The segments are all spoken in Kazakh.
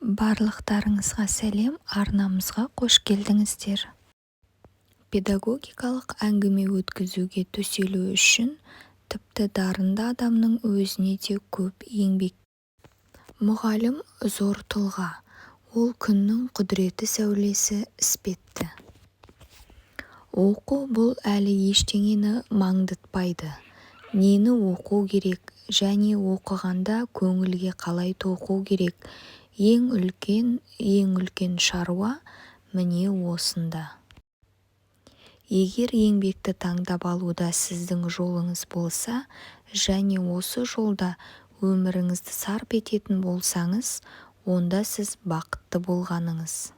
Барлықтарыңызға сәлем, арнамызға қош келдіңіздер. Педагогикалық әңгіме өткізуге төселу үшін тіпті дарынды адамның өзіне де көп еңбек. Мұғалім зор тұлға, ол күннің құдіреті сәулесі іспетті. Оқу бұл әлі ештеңені маңдытпайды. Нені оқу керек және оқығанда көңілге қалай тоқу керек, ең үлкен шаруа міне осында. Егер еңбекті таңдап алуда сіздің жолыңыз болса және осы жолда өміріңізді сарп ететін болсаңыз, онда сіз бақытты болғаныңыз.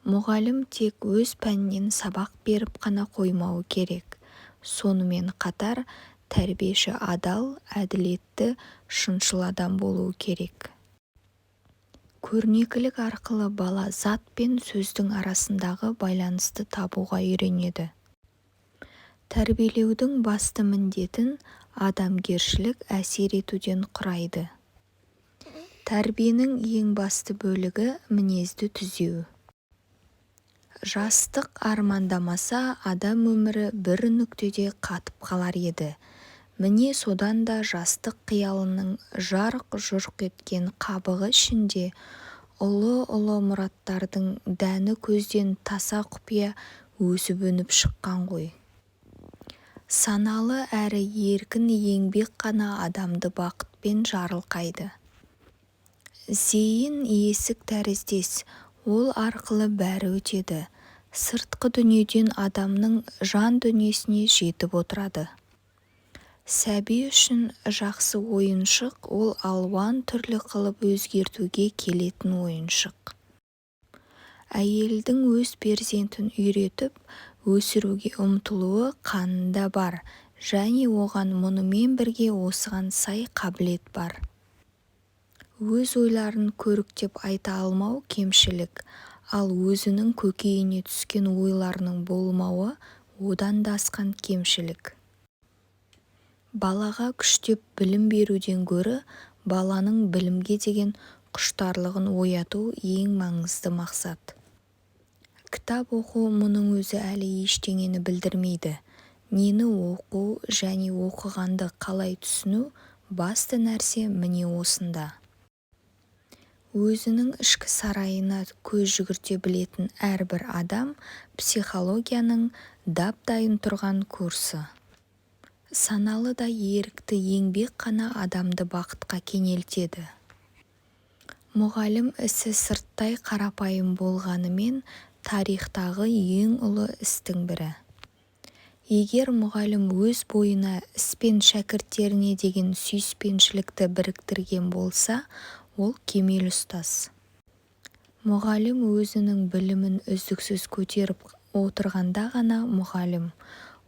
Мұғалім тек өз пәнінен сабақ беріп қана қоймауы керек. Сонымен қатар тәрбиеші адал, әділетті, шыншыл адам болуы керек. Көрнекілік арқылы бала зат пен сөздің арасындағы байланысты табуға үйренеді. Тәрбиелеудің басты міндетін адамгершілік әсер етуден құрайды. Тәрбиенің ең басты бөлігі мінезді түзеу. Жастық армандамаса, адам өмірі бір нүктеде қатып қалар еді. Міне содан да жастық қиялының жарқ-жұрқ еткен қабығы ішінде ұлы мұраттардың дәні көзден таса құпия өсіп-өніп шыққан ғой. Саналы әрі еркін еңбек қана адамды бақытпен жарылқайды. Зейін есік тәріздес, ол арқылы бәрі өтеді. Сыртқы дүниеден адамның жан дүниесіне жетіп отырады. Сәби үшін жақсы ойыншық, ол алуан түрлі қылып өзгертуге келетін ойыншық. Әйелдің өз перзентін үйретіп, өсіруге ұмтылуы қанында бар, және оған мұнымен бірге осыған сай қабілет бар. Өз ойларын көріктеп айта алмау кемшілік, ал өзінің көкейіне түскен ойларының болмауы одан да асқан кемшілік. Балаға күштеп білім беруден гөрі баланың білімге деген құштарлығын ояту ең маңызды мақсат. Кітап оқу мұның өзі әлі ештеңені білдірмейді. Нені оқу және оқығанды қалай түсіну басты нәрсе міне осында. Өзінің ішкі сарайына көз жүгірте білетін әрбір адам психологияның дап-дайын тұрған курсы. Саналы да ерікті еңбек қана адамды бақытқа кенелтеді. Мұғалім ісі сырттай қарапайым болғанымен тарихтағы ең ұлы істің бірі. Егер мұғалім өз бойына іс пен шәкірттеріне деген сүйіспеншілікті біріктірген болса, ол кемел ұстаз. Мұғалім өзінің білімін үздіксіз көтеріп отырғанда ғана мұғалім.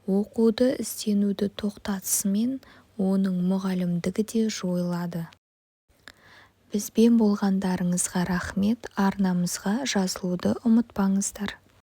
Оқуды, ізденуді тоқтатысымен оның мұғалімдігі де жойылады. Бізбен болғандарыңызға рахмет, арнамызға жазылуды ұмытпаңыздар.